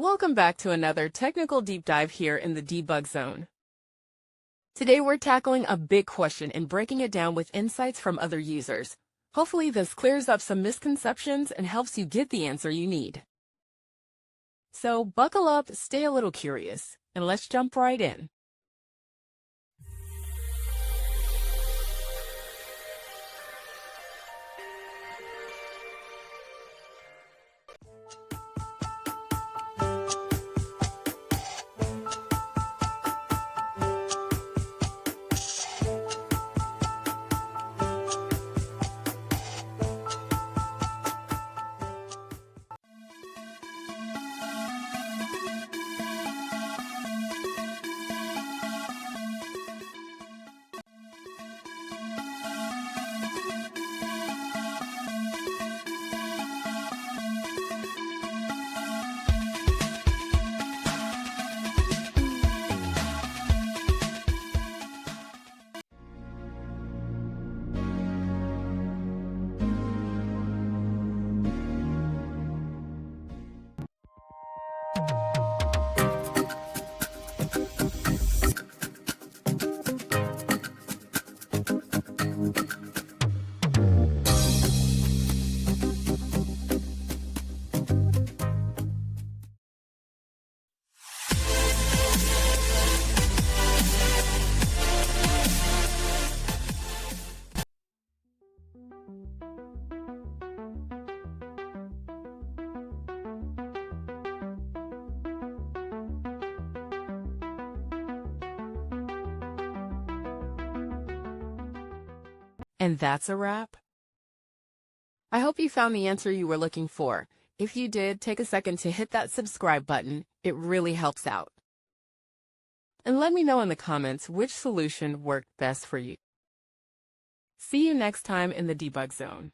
Welcome back to another technical deep dive here in the debug zone. Today we're tackling a big question and breaking it down with insights from other users. Hopefully this clears up some misconceptions and helps you get the answer you need. So buckle up, stay a little curious, and let's jump right in. And that's a wrap. I hope you found the answer you were looking for. If you did, take a second to hit that subscribe button. It really helps out. And let me know in the comments which solution worked best for you. See you next time in the debug zone.